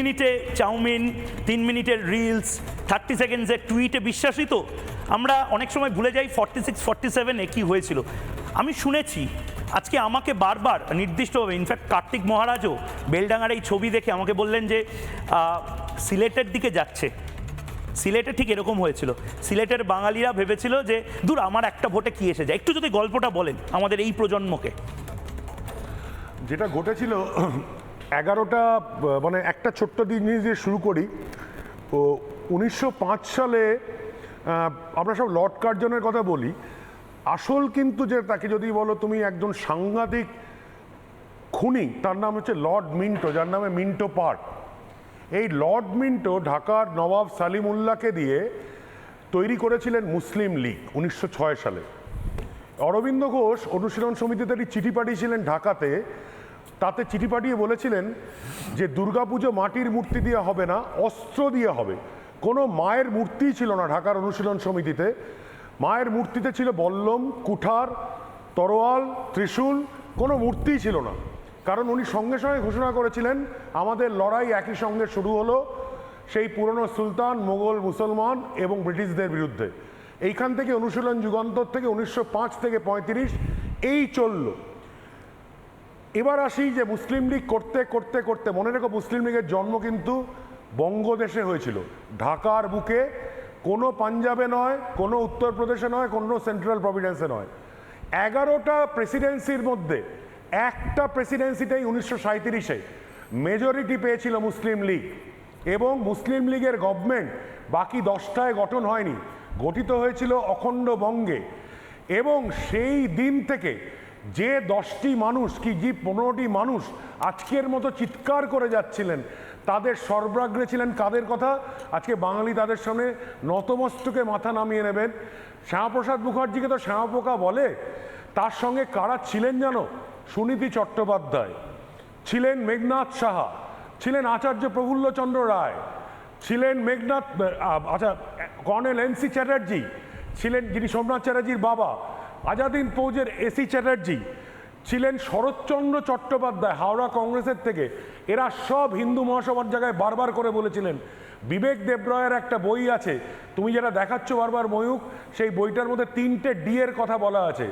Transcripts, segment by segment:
মিনিটে চাউমিন, 3 মিনিটের রিলস, 30 সেকেন্ডসের টুইটে বিশ্বাসী তো? আমরা অনেক সময় ভুলে যাই 46-47-এ কী হয়েছিল। আমি শুনেছি আজকে আমাকে বারবার নির্দিষ্টভাবে, ইনফ্যাক্ট কার্তিক মহারাজও বেলডাঙার এই ছবি দেখে আমাকে বললেন যে সিলেটের দিকে যাচ্ছে। সিলেটে ঠিক এরকম হয়েছিল। সিলেটের বাঙালিরা ভেবেছিল যে দূর আমার একটা ভোটে কি এসে যায়। একটু যদি গল্পটা বলেন আমাদের এই প্রজন্মকে। যেটা ঘটেছিল 11টা, মানে একটা ছোট্ট জিনিস দিয়ে শুরু করি। 1905 সালে আমরা সব লর্ড কার্জনের কথা বলি, আসল কিন্তু যে তাকে যদি বলো তুমি একজন সাংঘাতিক খুনি, তার নাম হচ্ছে লর্ড মিন্টো, যার নামে মিন্টো পার্ক। এই লর্ড মিন্টো ঢাকার নবাব সালিমুল্লাহকে দিয়ে তৈরি করেছিলেন মুসলিম লীগ 1906 সালে। অরবিন্দ ঘোষ অনুশীলন সমিতিতে চিঠি পাঠিয়েছিলেন ঢাকাতে, তাতে চিঠি পাঠিয়ে বলেছিলেন যে দুর্গাপুজো মাটির মূর্তি দিয়ে হবে না, অস্ত্র দিয়ে হবে। কোনো মায়ের মূর্তিই ছিল না ঢাকার অনুশীলন সমিতিতে। মায়ের মূর্তিতে ছিল বল্লম, কুঠার, তরোয়াল, ত্রিশূল, কোনো মূর্তিই ছিল না। কারণ উনি সঙ্গে সঙ্গে ঘোষণা করেছিলেন আমাদের লড়াই একই সঙ্গে শুরু হলো সেই পুরনো সুলতান, মোগল, মুসলমান এবং ব্রিটিশদের বিরুদ্ধে। এইখান থেকে অনুশীলন যুগান্তর থেকে 1905 থেকে 35 এই চলল। এবার আসি যে মুসলিম লীগ করতে করতে করতে, মনে রেখো মুসলিম লীগের জন্ম কিন্তু বঙ্গদেশে হয়েছিল, ঢাকার বুকে, কোনো পাঞ্জাবে নয়, কোনো উত্তরপ্রদেশে নয়, কোনো সেন্ট্রাল প্রভিডেন্সে নয়। 11টা প্রেসিডেন্সির মধ্যে একটা প্রেসিডেন্সিতেই 1937-এ মেজরিটি পেয়েছিল মুসলিম লীগ, এবং মুসলিম লীগের গভর্নমেন্ট বাকি 10টায় গঠন হয়নি, গঠিত হয়েছিল অখণ্ড বঙ্গে। এবং সেই দিন থেকে যে 10টি মানুষ কি যে 15টি মানুষ আজকের মতো চিৎকার করে যাচ্ছিলেন, তাদের সর্বাগ্রে ছিলেন কাদের কথা আজকে বাঙালি তাদের সামনে নতমস্তকে মাথা নামিয়ে নেবেন। শ্যামাপ্রসাদ মুখার্জিকে তো শ্যামাপোকা বলে, তার সঙ্গে কারা ছিলেন জানো? সুনীতি চট্টোপাধ্যায় ছিলেন, মেঘনাথ সাহা ছিলেন, আচার্য প্রফুল্লচন্দ্র রায় ছিলেন, মেঘনাথ কর্নেল এনসি চ্যাটার্জি ছিলেন, যিনি সোমনাথ চ্যাটার্জির বাবা, আজাদিন ফৌজের এসি চ্যাটার্জি ছিলেন, শরৎচন্দ্র চট্টোপাধ্যায় হাওড়া কংগ্রেসের থেকে। এরা সব হিন্দু মহাসভার জায়গায় বারবার করে বলেছিলেন। বিবেক দেবরায়ের একটা বই আছে, তুমি যেটা দেখাচ্ছ বারবার ময়ূক, সেই বইটার মধ্যে 3টে ডি এর কথা বলা আছে: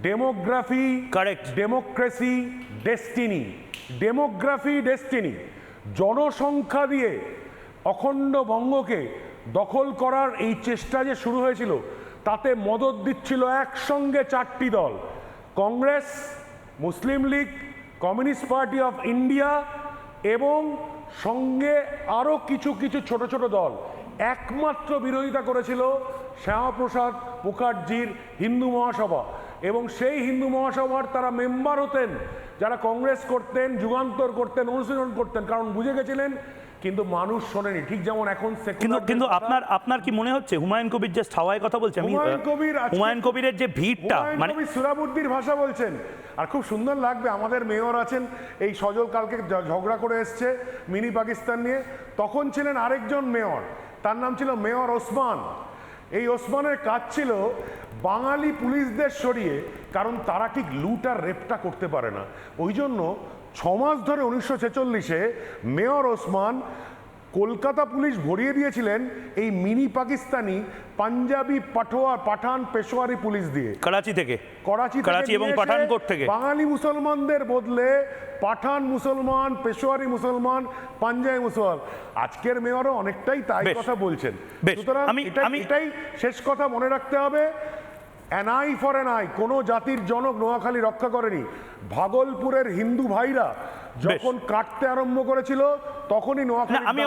demography, correct, democracy, destiny. Demography, destiny, জনসংখ্যা দিয়ে অখণ্ড বঙ্গকে দখল করার এই চেষ্টা যে শুরু হয়েছিল, তাতে মদত দিচ্ছিল একসঙ্গে 4টি দল: কংগ্রেস, মুসলিম লীগ, কমিউনিস্ট পার্টি অফ ইন্ডিয়া এবং সঙ্গে আরও কিছু কিছু ছোট ছোট দল। একমাত্র বিরোধিতা করেছিল শ্যামাপ্রসাদ মুখার্জির হিন্দু মহাসভা, এবং সেই হিন্দু মহাসভার তারা মেম্বার হতেন যারা কংগ্রেস করতেন, যুগান্তর করতেন, অনুশীলন করতেন, কারণ বুঝে গেছিলেন। কিন্তু মানুষ শোনেনি, ঠিক যেমন এখন। কিন্তু আপনার কি মনে হচ্ছে হুমায়ুন কবির জাস্ট হাওয়ায় কথা বলছে? আমি হুমায়ুন কবিরের যে ভিড়টা, মানে সুরাবুদ্দির ভাষা বলছেন। আর খুব সুন্দর লাগবে, আমাদের মেয়র আছেন এই সজল, কালকে ঝগড়া করে এসছে মিনি পাকিস্তান নিয়ে, তখন ছিলেন আরেকজন মেয়র, তার নাম ছিল মেয়র ওসমান। এই ওসমানের কাজ ছিল বাঙালি পুলিশদের সরিয়ে, কারণ তারা ঠিক লুট আর রেপটা করতে পারে না। ওই জন্য 6 মাস ধরে 1946-এ মেয়র ওসমান কলকাতা পুলিশ ভরিয়ে দিয়েছিলেন এই মিনি পাকিস্তানি পাঞ্জাবি, পাঠান, পেশোয়ারি পুলিশ দিয়ে। করাচি এবং পাঠানকোট থেকে বাঙালি মুসলমানদের বদলে পাঠান মুসলমান, পেশোয়ারি মুসলমান, পাঞ্জাবি মুসলমান। আজকের মেয়রও অনেকটাই তাই কথা বলছেন। সুতরাং এটাই শেষ কথা মনে রাখতে হবে, an I for an I. কোনো জাতির জনক নোয়াখালী রক্ষা করেনি। ভাগলপুরের হিন্দু ভাইরা যখন কাটতে আরম্ভ করেছিল তখনই নোয়াখালী। আমি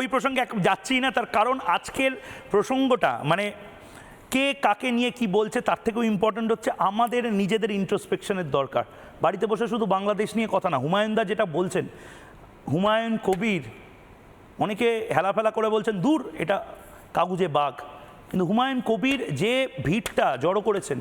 ওই প্রসঙ্গে যাচ্ছি না, তার কারণ আজকের প্রসঙ্গটা মানে কে কাকে নিয়ে কি বলছে তার থেকেও ইম্পর্টেন্ট হচ্ছে আমাদের নিজেদের ইন্ট্রোস্পেকশনের দরকার। বাড়িতে বসে শুধু বাংলাদেশ নিয়ে কথা না। হুমায়ুনদা যেটা বলছেন, হুমায়ুন কবির, অনেকে হেলাফেলা করে বলছেন দূর এটা কাগুজে বাঘ, কিন্তু হুমায়ুন কবির যে ভিড়টা জড়ো করেছেন,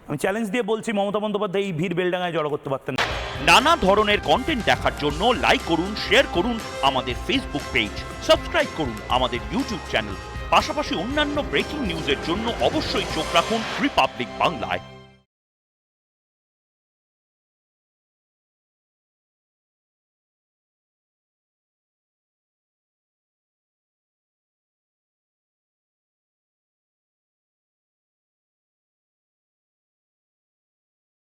আমি চ্যালেঞ্জ দিয়ে বলছি মমতা বন্দ্যোপাধ্যায় এই ভিড় বেলডাঙায় জড়ো করতে পারতেন না। নানা ধরনের কন্টেন্ট দেখার জন্য লাইক করুন, শেয়ার করুন আমাদের ফেসবুক পেজ, সাবস্ক্রাইব করুন আমাদের ইউটিউব চ্যানেল। পাশাপাশি অন্যান্য ব্রেকিং নিউজের জন্য অবশ্যই চোখ রাখুন রিপাবলিক বাংলায়।